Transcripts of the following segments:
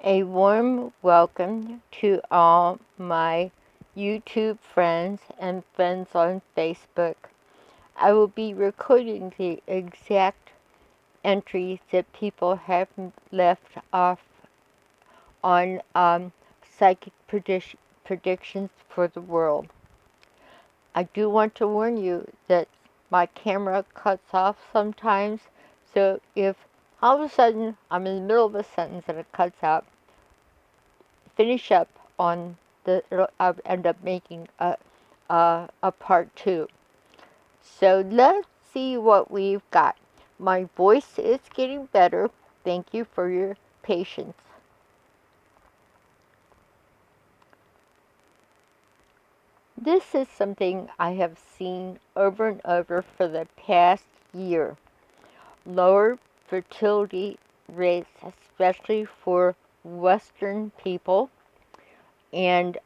A warm welcome to all my YouTube friends and friends on Facebook. I will be recording the exact entries that people have left off on psychic predictions for the world. I do want to warn you that my camera cuts off sometimes, so if all of a sudden I'm in the middle of a sentence and it cuts out, finish up on I'll end up making a part two. So let's see what we've got. My voice is getting better. Thank you for your patience. This is something I have seen over and over for the past year. Lower fertility rates, especially for Western people. And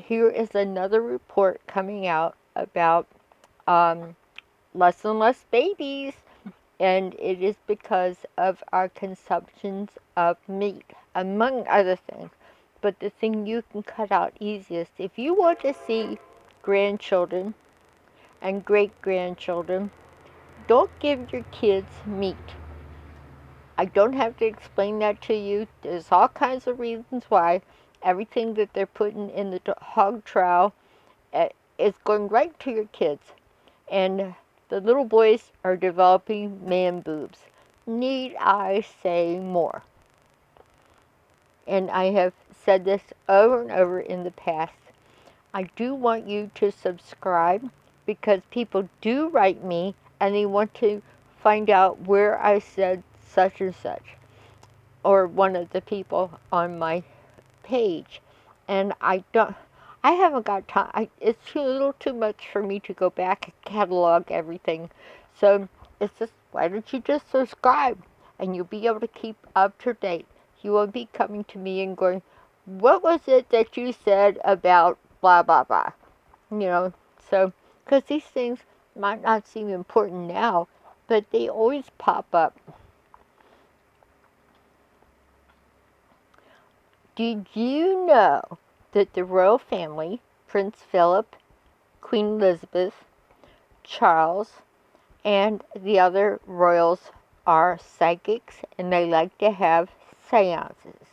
here is another report coming out about less and less babies, and it is because of our consumptions of meat, among other things. But the thing you can cut out easiest, if you want to see grandchildren and great-grandchildren, don't give your kids meat. I don't have to explain that to you. There's all kinds of reasons why. Everything that they're putting in the hog trough is going right to your kids. And the little boys are developing man boobs. Need I say more? And I have said this over and over in the past. I do want you to subscribe because people do write me and they want to find out where I said such and such, or one of the people on my page. And I haven't got time. It's a little too much for me to go back and catalog everything. So it's just, why don't you just subscribe and you'll be able to keep up to date. You won't be coming to me and going, what was it that you said about blah, blah, blah. So, because these things might not seem important now, but they always pop up. Did you know that the royal family, Prince Philip, Queen Elizabeth, Charles, and the other royals are psychics and they like to have seances?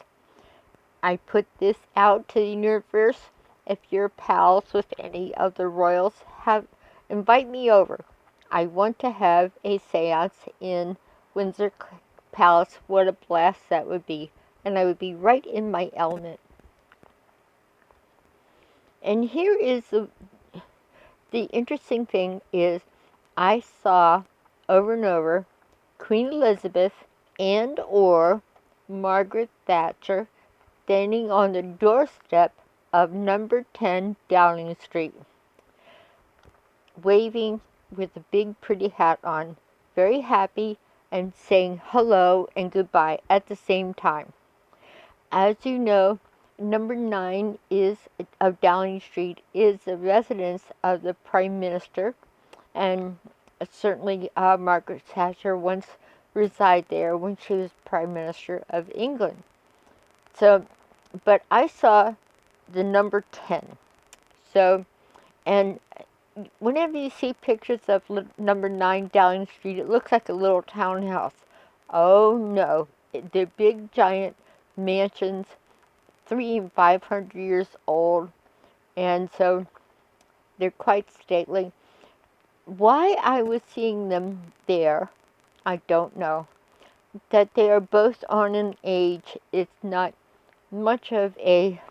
I put this out to the universe. If you're pals with any of the royals, invite me over. I want to have a seance in Windsor Palace. What a blast that would be. And I would be right in my element. And here is the interesting thing is I saw over and over Queen Elizabeth and or Margaret Thatcher standing on the doorstep of number 10 Downing Street, waving with a big pretty hat on, very happy and saying hello and goodbye at the same time. As you know, number 9 of Downing Street is the residence of the Prime Minister, and certainly Margaret Thatcher once resided there when she was Prime Minister of England. So, but I saw the number 10. So, and whenever you see pictures of number 9 Downing Street, it looks like a little townhouse. Oh no, they're big giant mansions, 300 and 500 years old, and so they're quite stately. Why I was seeing them there, I don't know. That they are both on an age, it's not much of a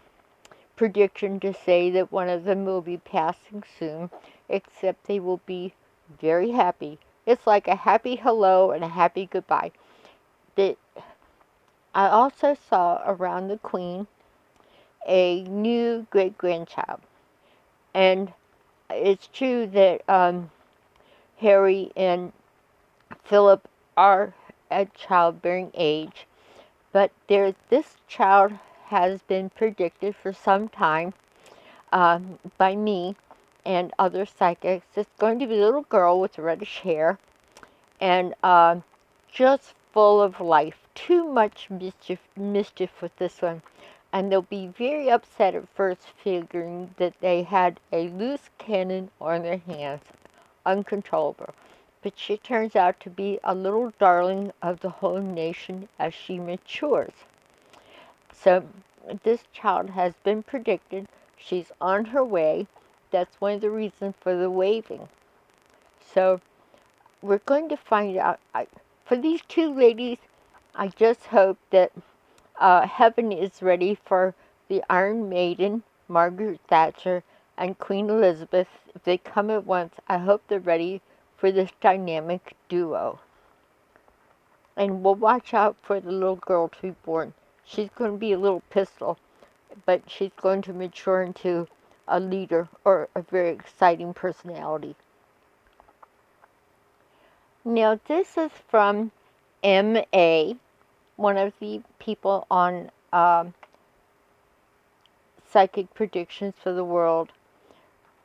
prediction to say that one of them will be passing soon, except they will be very happy. It's like a happy hello and a happy goodbye. That I also saw around the Queen a new great-grandchild. And it's true that Harry and Philip are at childbearing age, but this child has been predicted for some time by me and other psychics. It's going to be a little girl with reddish hair and just full of life, too much mischief with this one, and they'll be very upset at first, figuring that they had a loose cannon on their hands, uncontrollable. But she turns out to be a little darling of the whole nation as she matures. So this child has been predicted. She's on her way. That's one of the reasons for the waving. So we're going to find out. For these two ladies, I just hope that heaven is ready for the Iron Maiden, Margaret Thatcher, and Queen Elizabeth. If they come at once, I hope they're ready for this dynamic duo. And we'll watch out for the little girl to be born. She's going to be a little pistol, but she's going to mature into a leader or a very exciting personality. Now, this is from M.A., one of the people on Psychic Predictions for the World.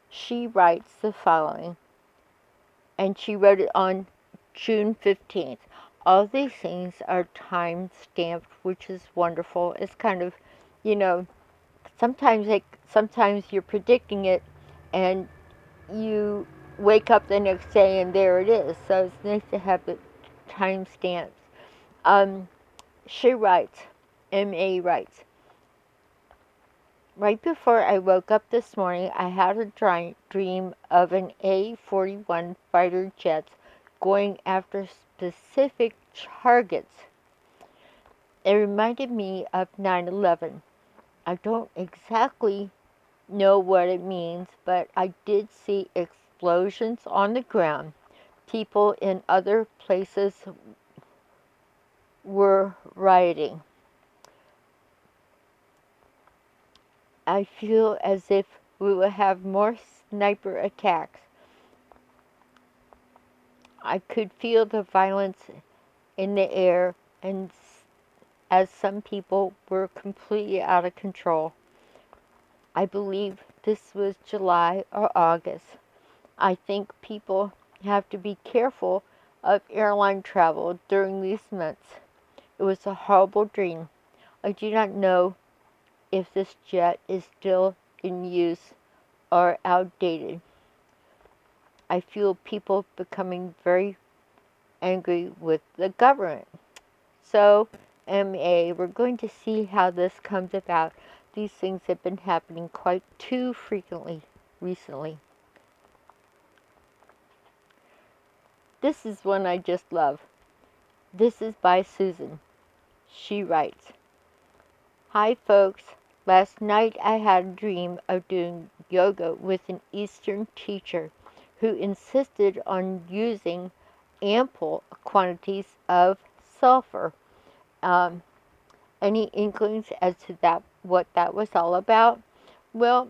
She writes the following, and she wrote it on June 15th. All these things are time stamped, which is wonderful. It's kind of, you know, sometimes you're predicting it and you wake up the next day and there it is. So it's nice to have the time stamps. She writes, M.A. writes, right before I woke up this morning, I had a dream of an A-41 fighter jets going after specific targets. It reminded me of 9/11. I don't exactly know what it means, but I did see explosions on the ground. People in other places were rioting. I feel as if we will have more sniper attacks. I could feel the violence in the air, and as some people were completely out of control. I believe this was July or August. I think people have to be careful of airline travel during these months. It was a horrible dream. I do not know if this jet is still in use or outdated. I feel people becoming very angry with the government. So, MA, we're going to see how this comes about. These things have been happening quite too frequently recently. This is one I just love. This is by Susan. She writes, Hi folks, last night I had a dream of doing yoga with an Eastern teacher who insisted on using ample quantities of sulfur. Any inklings as to what that was all about? Well,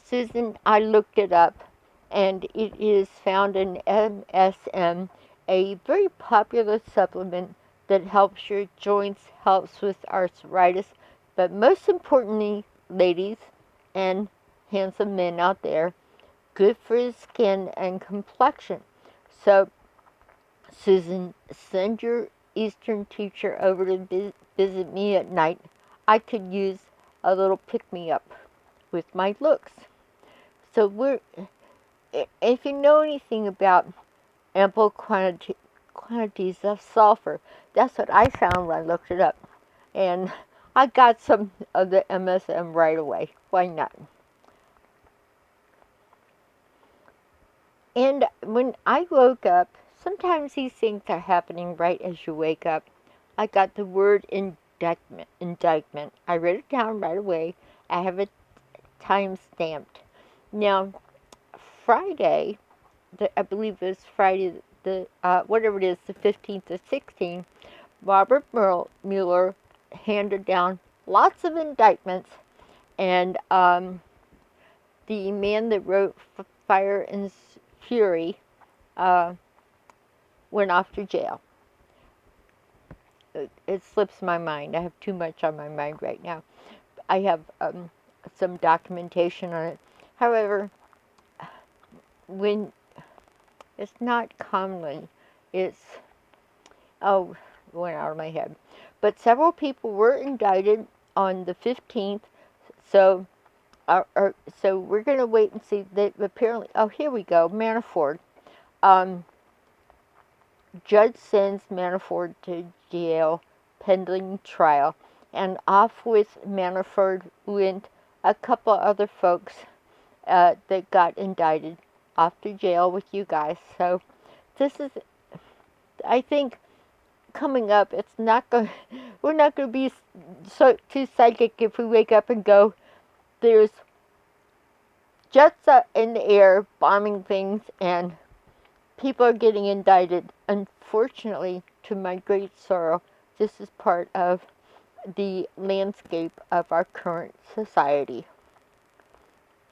Susan, I looked it up, and it is found in MSM, a very popular supplement that helps your joints, helps with arthritis, but most importantly, ladies and handsome men out there, good for the skin and complexion. So, Susan, send your Eastern teacher over to visit me at night. I could use a little pick-me-up with my looks. So if you know anything about ample quantities of sulfur, that's what I found when I looked it up. And I got some of the MSM right away. Why not? And when I woke up, sometimes these things are happening right as you wake up. I got the word indictment. I wrote it down right away. I have it time stamped. Now, Friday, I believe it was Friday, whatever it is, the 15th or 16th, Robert Mueller handed down lots of indictments, and the man that wrote Fire and Fury went off to jail. It slips my mind. I have too much on my mind right now. I have some documentation on it. However, when it's not commonly, it went out of my head. But several people were indicted on the 15th, so so we're going to wait and see. They apparently, oh, here we go, Manafort. Judge sends Manafort to jail pending trial, and off with Manafort went a couple other folks that got indicted off to jail with you guys. So this is, I think, coming up. It's not going. We're not going to be so too psychic if we wake up and go, there's jets in the air bombing things, and people are getting indicted. Unfortunately, to my great sorrow, this is part of the landscape of our current society.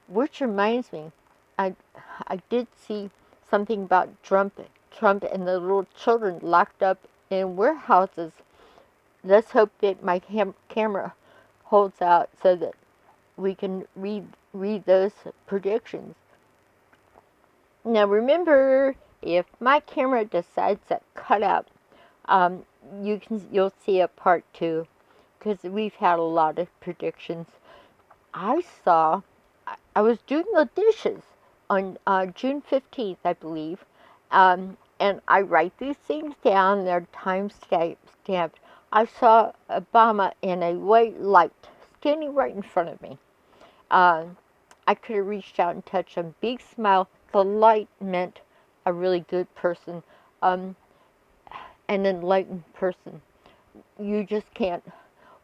Which reminds me, I did see something about Trump and the little children locked up in warehouses. Let's hope that my camera holds out so that we can read those predictions. Now remember, if my camera decides to cut out, you'll see a part 2, because we've had a lot of predictions. I was doing the dishes on June 15th, I believe, and I write these things down. They're time stamped. I saw Obama in a white light standing right in front of me. I could have reached out and touched him. Big smile. The light meant a really good person, an enlightened person. We can't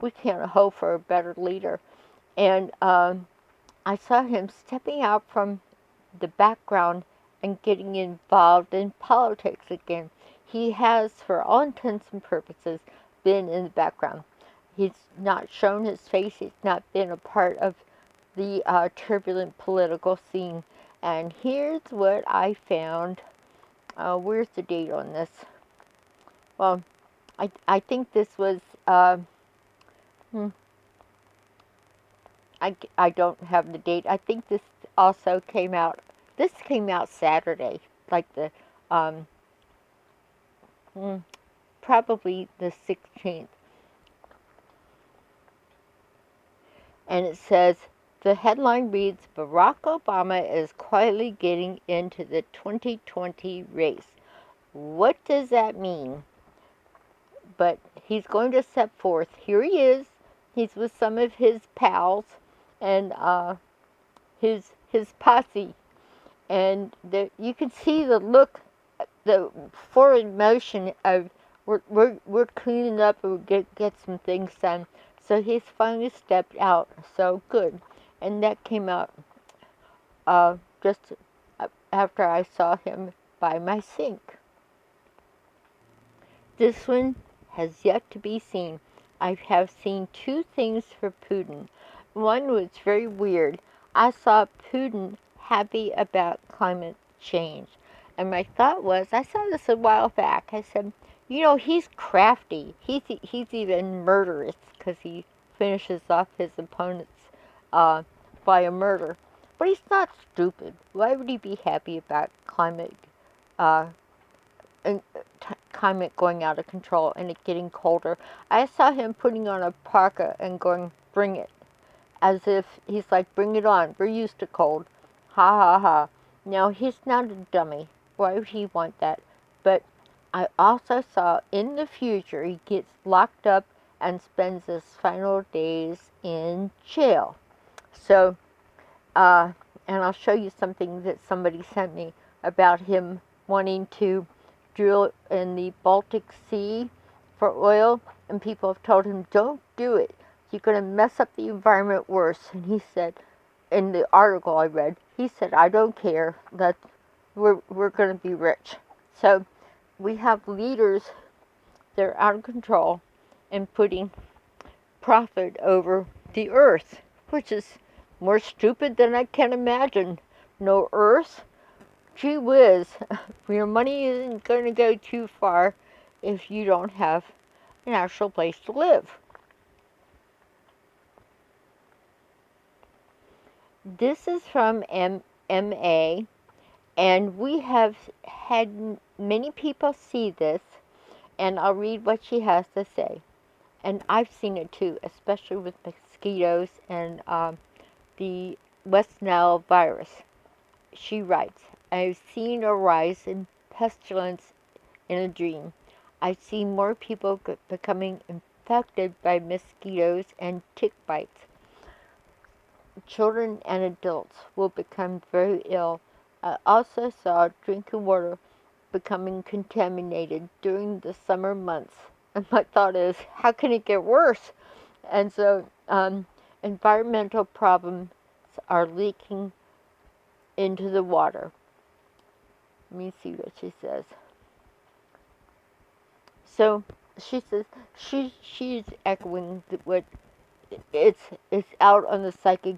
hope for a better leader. And I saw him stepping out from the background and getting involved in politics again. He has, for all intents and purposes, been in the background. He's not shown his face. He's not been a part of the turbulent political scene. And here's what I found. Where's the date on this? Well, I think this was, I don't have the date. I think this also came out Saturday, like the, probably the 16th. And it says, the headline reads, Barack Obama is quietly getting into the 2020 race. What does that mean? But he's going to step forth. Here he is. He's with some of his pals and his posse. And you can see the look, the forward motion of, we're cleaning up and we'll get some things done. So he's finally stepped out. So good. And that came out just after I saw him by my sink. This one has yet to be seen. I have seen 2 things for Putin. One was very weird. I saw Putin happy about climate change. And my thought was, I saw this a while back. I said, he's crafty. He's even murderous, because he finishes off his opponents by a murder. But he's not stupid. Why would he be happy about climate going out of control and it getting colder? I saw him putting on a parka and going, bring it. As if he's like, bring it on. We're used to cold. Ha ha ha. Now, he's not a dummy. Why would he want that? But I also saw in the future he gets locked up and spends his final days in jail. So, and I'll show you something that somebody sent me about him wanting to drill in the Baltic Sea for oil, and people have told him, don't do it. You're going to mess up the environment worse. And he said, in the article I read, he said, I don't care. We're going to be rich. So we have leaders that are out of control and putting profit over the earth, which is more stupid than I can imagine. No earth? Gee whiz, your money isn't going to go too far if you don't have an actual place to live. This is from MA, and we have had many people see this, and I'll read what she has to say. And I've seen it too, especially with mosquitoes and the West Nile virus. She writes, I've seen a rise in pestilence in a dream. I see more people becoming infected by mosquitoes and tick bites. Children and adults will become very ill. I also saw drinking water becoming contaminated during the summer months. And my thought is, how can it get worse? And so, environmental problems are leaking into the water. Let me see what she says. So she says she's echoing what it's out on the psychic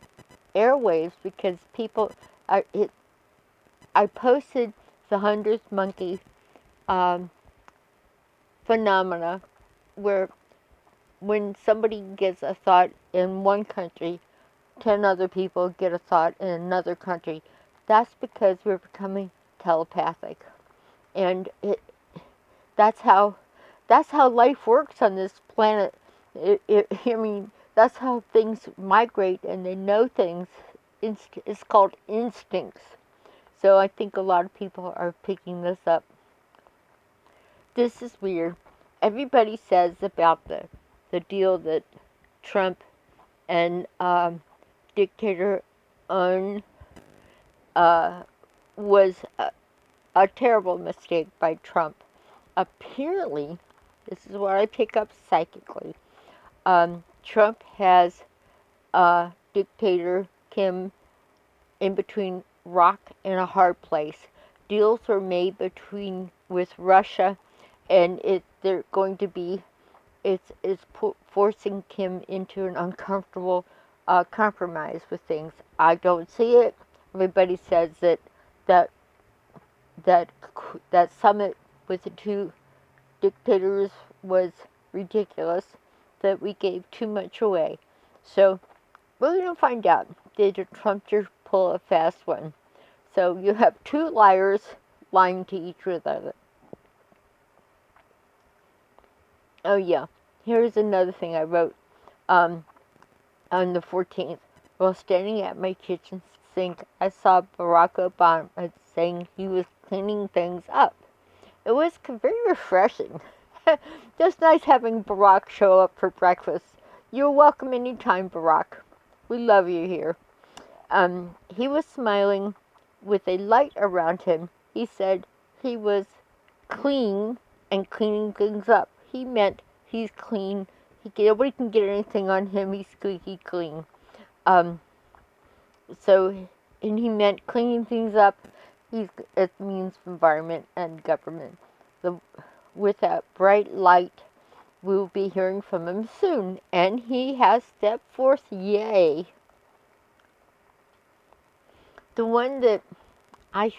airwaves because people are. I posted the 100th monkey um, phenomena where when somebody gets a thought in one country, 10 other people get a thought in another country. That's because we're becoming telepathic, and that's how that's how life works on this planet. I mean, that's how things migrate and they know things. It's called instincts. So I think a lot of people are picking this up. This is weird. Everybody says about the deal that Trump and dictator Un was a terrible mistake by Trump. Apparently, this is what I pick up psychically. Trump has dictator Kim in between rock and a hard place. Deals were made with Russia, and they're going to be forcing Kim into an uncomfortable compromise with things. I don't see it. Everybody says that that that summit with the two dictators was ridiculous. That we gave too much away. So we're going to find out. Did Trump just pull a fast one? So you have two liars lying to each other. Oh yeah, here's another thing I wrote on the 14th. While standing at my kitchen sink, I saw Barack Obama saying he was cleaning things up. It was very refreshing. Just nice having Barack show up for breakfast. You're welcome anytime, Barack. We love you here. He was smiling with a light around him. He said he was clean and cleaning things up. He meant he's clean. Nobody can get anything on him. He's squeaky clean. And he meant cleaning things up. It means environment and government. With that bright light, we will be hearing from him soon. And he has stepped forth. Yay. The one that I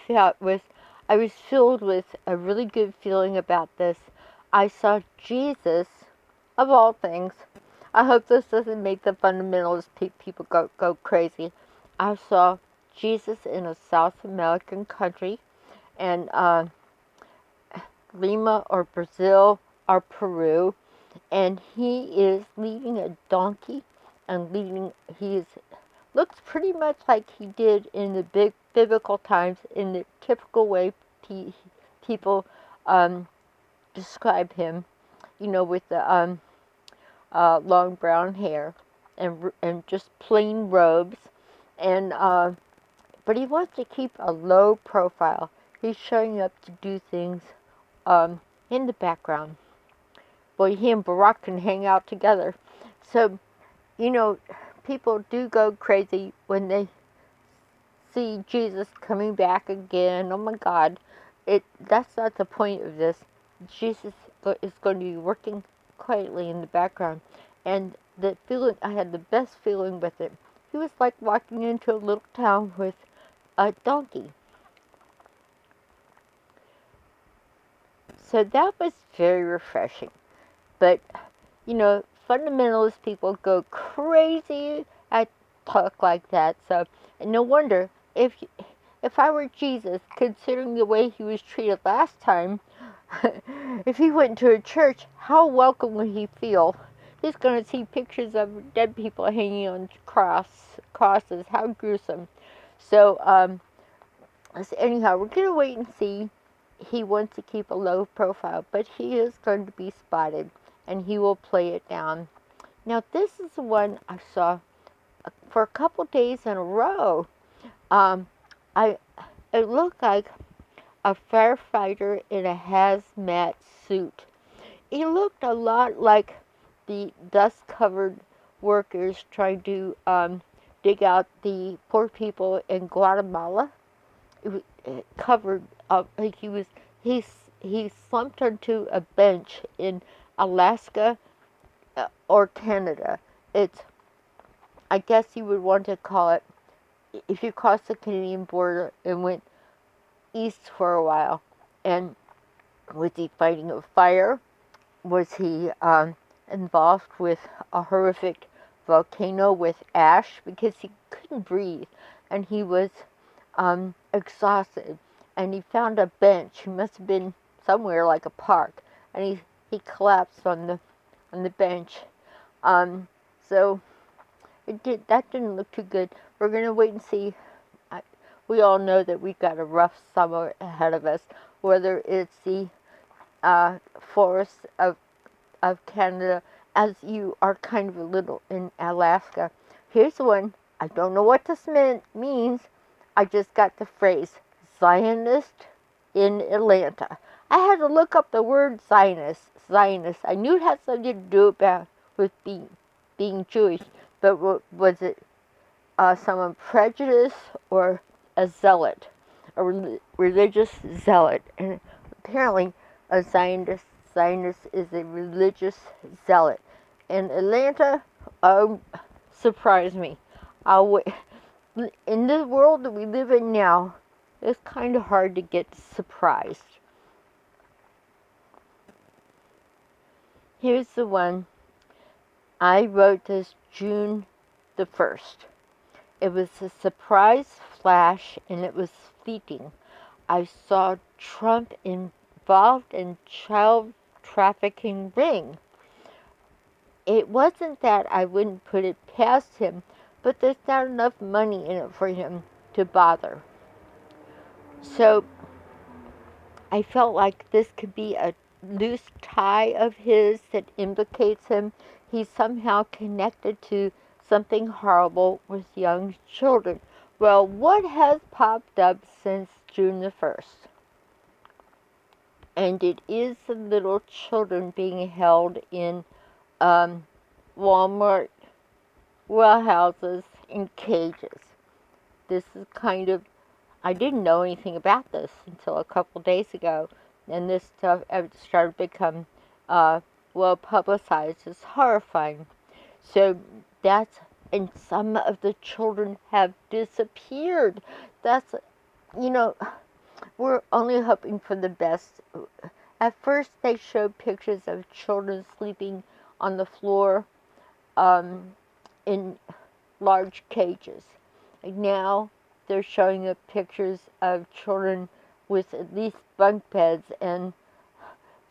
was filled with a really good feeling about this. I saw Jesus, of all things. I hope this doesn't make the fundamentalist people go crazy. I saw Jesus in a South American country, and Lima or Brazil or Peru, and he is leading a donkey and looks pretty much like he did in the big biblical times in the typical way people describe him, with the long brown hair and just plain robes, and but he wants to keep a low profile. He's showing up to do things in the background. Boy, he and Barack can hang out together. So, people do go crazy when they see Jesus coming back again. Oh my God. That's not the point of this. Jesus is going to be working quietly in the background. And I had the best feeling with it. He was like walking into a little town with a donkey. So that was very refreshing. But, fundamentalist people go crazy at talk like that. So, and no wonder if I were Jesus, considering the way he was treated last time, if he went to a church, how welcome would he feel He's going to see pictures of dead people hanging on crosses. How gruesome. So, anyhow, we're going to wait and see. He wants to keep a low profile, but he is going to be spotted, and he will play it down. Now, this is the one I saw for a couple days in a row. Um, I It looked like a firefighter in a hazmat suit. He looked a lot like the dust-covered workers trying to dig out the poor people in Guatemala. It covered up. Like he slumped onto a bench in Alaska or Canada. It's, I guess you would want to call it, if you crossed the Canadian border and went east for a while. And was he fighting a fire? Was he involved with a horrific volcano with ash? Because he couldn't breathe and he was exhausted. And he found a bench. He must have been somewhere like a park. And he collapsed on the bench. So that didn't look too good. We're going to wait and see. We all know that we've got a rough summer ahead of us, whether it's the forests of Canada, as you are kind of a little in Alaska. Here's one. I don't know what this means. I just got the phrase, Zionist in Atlanta. I had to look up the word Zionist. I knew it had something to do with being Jewish, but was it someone prejudiced or a zealot, a religious zealot? And apparently a Zionist is a religious zealot. And Atlanta surprised me. In the world that we live in now, it's kind of hard to get surprised. Here's the one. I wrote this June the 1st. It was a surprise flash, and it was fleeting. I saw Trump involved in child trafficking ring. It wasn't that I wouldn't put it past him, but there's not enough money in it for him to bother. So I felt like this could be a loose tie of his that implicates him. He's somehow connected to something horrible with young children. Well, what has popped up since June the 1st? And it is the little children being held in Walmart warehouses in cages. This is kind of, I didn't know anything about this until a couple days ago, and this stuff started to become well publicized. It's horrifying. So and some of the children have disappeared. That's, we're only hoping for the best. At first, they showed pictures of children sleeping on the floor in large cages. And now they're showing up pictures of children with at least bunk beds and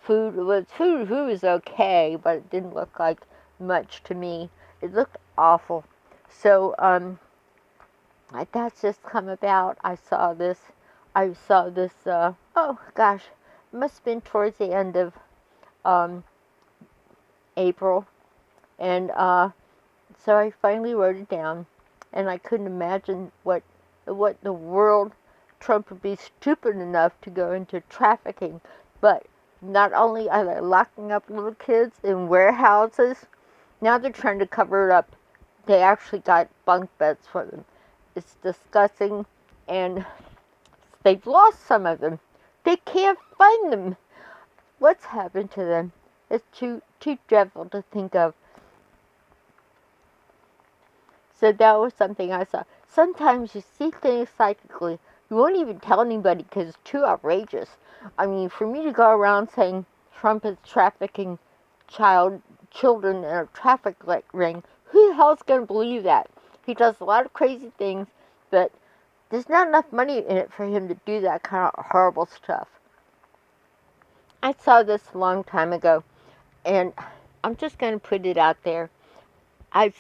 food. Well, food was okay, but it didn't look like much to me. It looked awful. So that's just come about. I saw this. Oh gosh, it must have been towards the end of April, and so I finally wrote it down, and I couldn't imagine what the world. Trump would be stupid enough to go into trafficking, but not only are they locking up little kids in warehouses, now they're trying to cover it up. They actually got bunk beds for them. It's disgusting, and they've lost some of them. They can't find them. What's happened to them? It's too dreadful to think of. So that was something I saw. Sometimes you see things psychically. You won't even tell anybody because it's too outrageous. I mean, for me to go around saying Trump is trafficking children in a traffic ring, who the hell's going to believe that? He does a lot of crazy things, but there's not enough money in it for him to do that kind of horrible stuff. I saw this a long time ago, and I'm just going to put it out there. I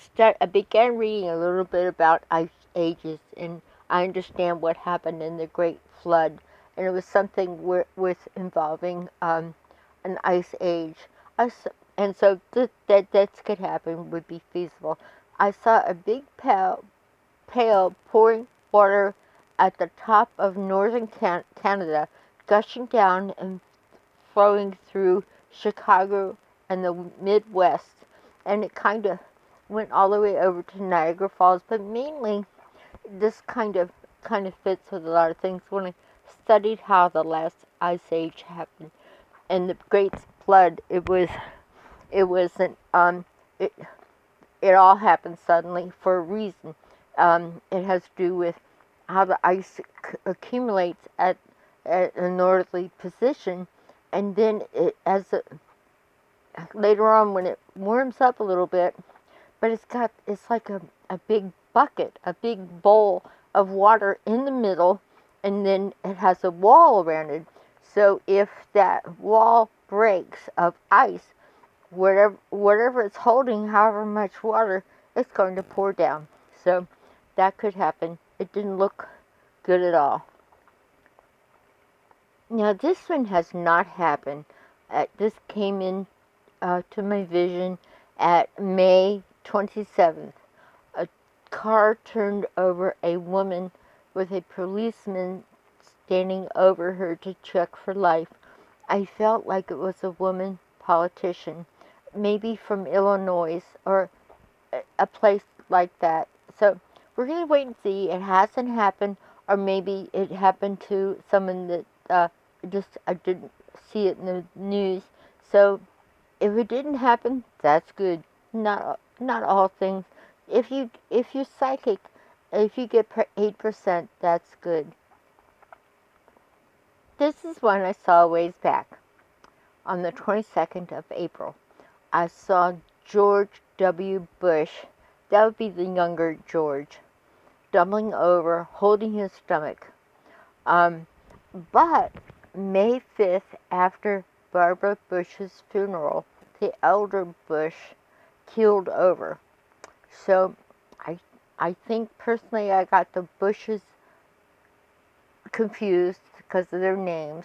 began reading a little bit about ice ages, and I understand what happened in the Great Flood, and it was something with involving an ice age. And so that could happen, would be feasible. I saw a big pail pouring water at the top of northern Canada, gushing down and flowing through Chicago and the Midwest, and it kind of went all the way over to Niagara Falls. But mainly, this kind of fits with a lot of things. When I studied how the last ice age happened and the Great Flood, it wasn't it it all happened suddenly for a reason. It has to do with how the ice accumulates at a northerly position, and then later on when it warms up a little bit, but it's like a big bucket, a big bowl of water in the middle, and then it has a wall around it. So if that wall breaks of ice, whatever it's holding, however much water, it's going to pour down. So that could happen. It didn't look good at all. Now this one has not happened. This came in to my vision at May 27th. A car turned over a woman with a policeman standing over her to check for life. I felt like it was a woman politician, maybe from Illinois or a place like that. So we're going to wait and see. It hasn't happened, or maybe it happened to someone that I didn't see it in the news. So if it didn't happen, that's good. Not all things. If you're psychic, if you get 8%, that's good. This is one I saw a ways back. On the 22nd of April, I saw George W. Bush, that would be the younger George, doubling over, holding his stomach. But May 5th, after Barbara Bush's funeral, the elder Bush keeled over. So I think personally I got the Bushes confused because of their names.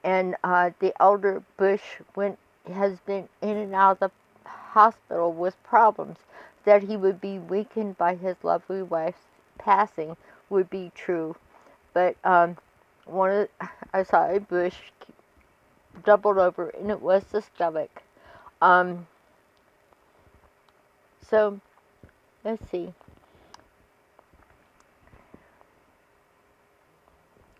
And the elder Bush has been in and out of the hospital with problems. That he would be weakened by his lovely wife's passing would be true. But I saw a Bush doubled over, and it was the stomach. So let's see.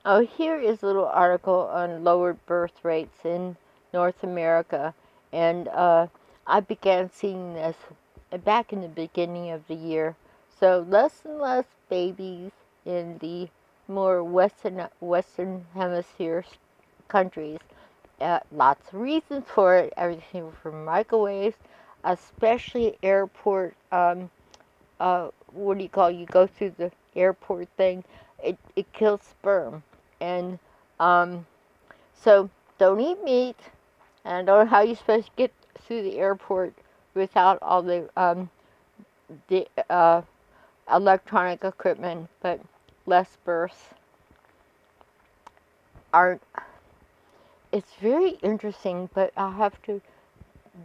Oh, here is a little article on lowered birth rates in North America, and I began seeing this back in the beginning of the year. So less and less babies in the more Western Hemisphere countries. Lots of reasons for it. Everything from microwaves, especially airport. What do you call? You go through the airport thing. It kills sperm. And so don't eat meat, and I don't know how you're supposed to get through the airport without all the electronic equipment, but less births aren't. It's very interesting, but I'll have to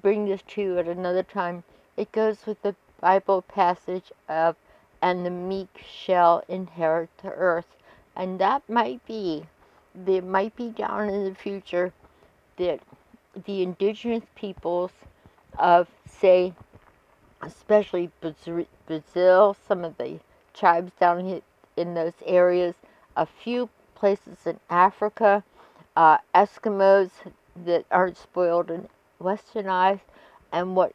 bring this to you at another time. It goes with the Bible passage of, and the meek shall inherit the earth. And that might be, there might be down in the future that the indigenous peoples of, say, especially Brazil, some of the tribes down in those areas, a few places in Africa, Eskimos that aren't spoiled and westernized, and what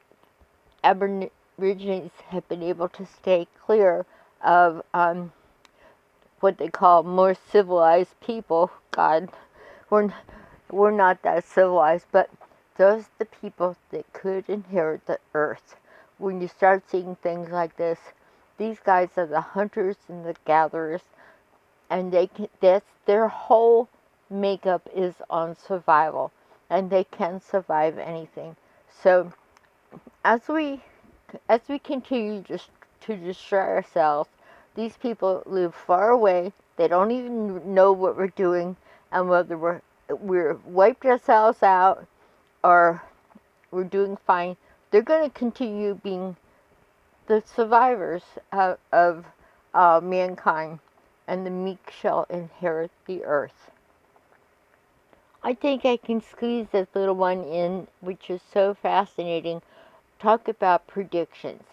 Aborigines have been able to stay clear of what they call more civilized people. God, we're not that civilized, but those are the people that could inherit the earth. When you start seeing things like this, these guys are the hunters and the gatherers, and that's their whole makeup is on survival, and they can survive anything. So as we continue to destroy ourselves, these people live far away. They don't even know what we're doing, and whether we're wiped ourselves out or we're doing fine, they're going to continue being the survivors of mankind, and the meek shall inherit the earth. I think I can squeeze this little one in, which is so fascinating. Talk about predictions.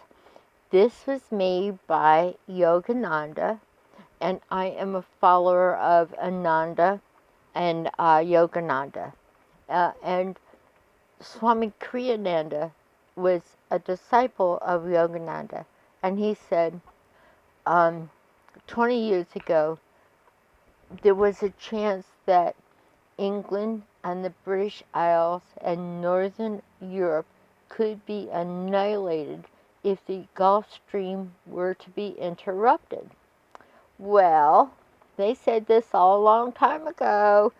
This was made by Yogananda, and I am a follower of Ananda and Yogananda. And Swami Kriyananda was a disciple of Yogananda, and he said, 20 years ago, there was a chance that England and the British Isles and Northern Europe could be annihilated if the Gulf Stream were to be interrupted. Well, they said this all a long time ago.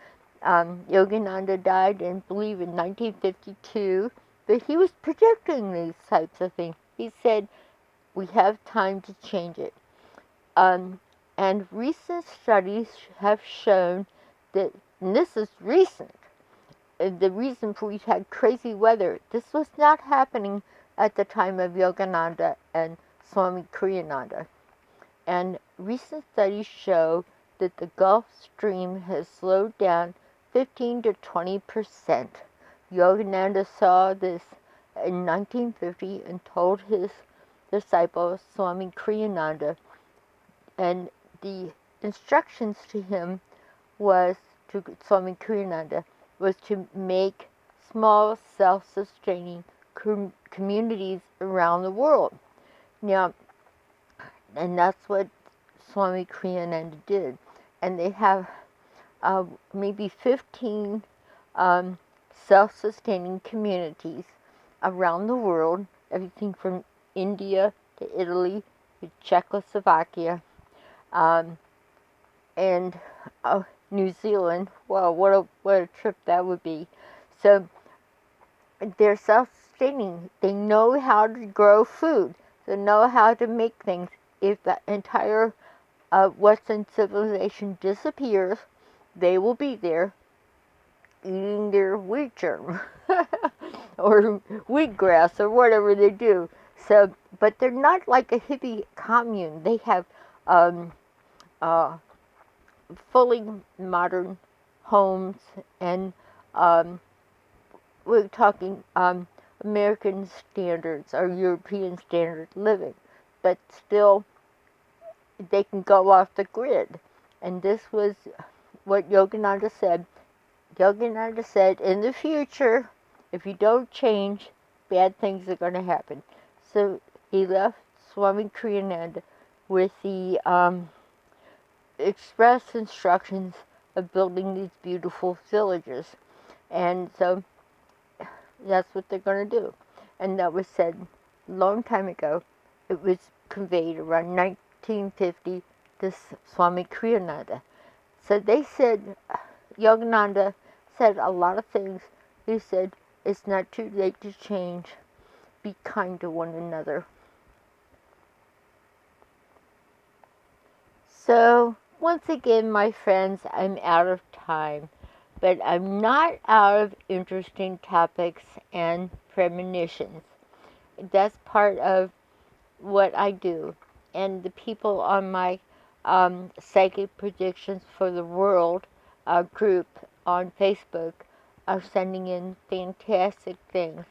Yogananda died, I believe, in 1952, but he was predicting these types of things. He said, we have time to change it. And recent studies have shown that, and this is recent, the reason for we've had crazy weather, this was not happening at the time of Yogananda and Swami Kriyananda. And recent studies show that the Gulf Stream has slowed down 15 to 20%. Yogananda saw this in 1950 and told his disciple Swami Kriyananda, and the instructions to him was to Swami Kriyananda was to make small self-sustaining communities around the world. Now, and that's what Swami Kriyananda did. And they have maybe 15 self-sustaining communities around the world, everything from India to Italy to Czechoslovakia, and New Zealand. Wow, what a trip that would be. So they're self-sustaining. They know how to grow food. They know how to make things. If the entire Western civilization disappears, they will be there eating their wheat germ or wheatgrass or whatever they do. So, but they're not like a hippie commune. They have fully modern homes, and we're talking American standards or European standard living, but still they can go off the grid. And this was what Yogananda said. Yogananda said, in the future, if you don't change, bad things are going to happen. So he left Swami Kriyananda with the express instructions of building these beautiful villages. And so that's what they're going to do. And that was said a long time ago. It was conveyed around 1950 to Swami Kriyananda. So they said, Yogananda said a lot of things. He said, it's not too late to change. Be kind to one another. So, once again, my friends, I'm out of time. But I'm not out of interesting topics and premonitions. That's part of what I do. And the people on my Psychic Predictions for the World group on Facebook are sending in fantastic things.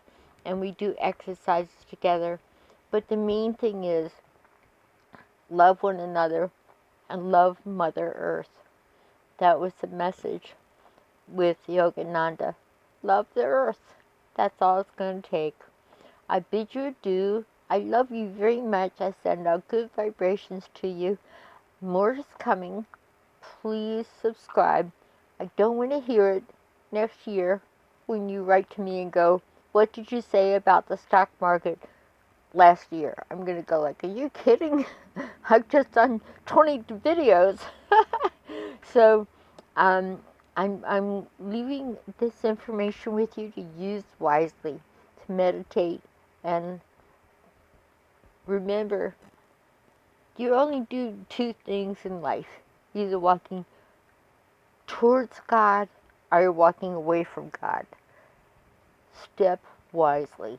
And we do exercises together. But the main thing is love one another and love Mother Earth. That was the message with Yogananda. Love the earth. That's all it's going to take. I bid you adieu. I love you very much. I send out good vibrations to you. More is coming. Please subscribe. I don't want to hear it next year when you write to me and go, what did you say about the stock market last year? I'm going to go like, are you kidding? I've just done 20 videos. So, I'm leaving this information with you to use wisely, to meditate, And remember, you only do two things in life. You're either walking towards God or you're walking away from God. Step wisely.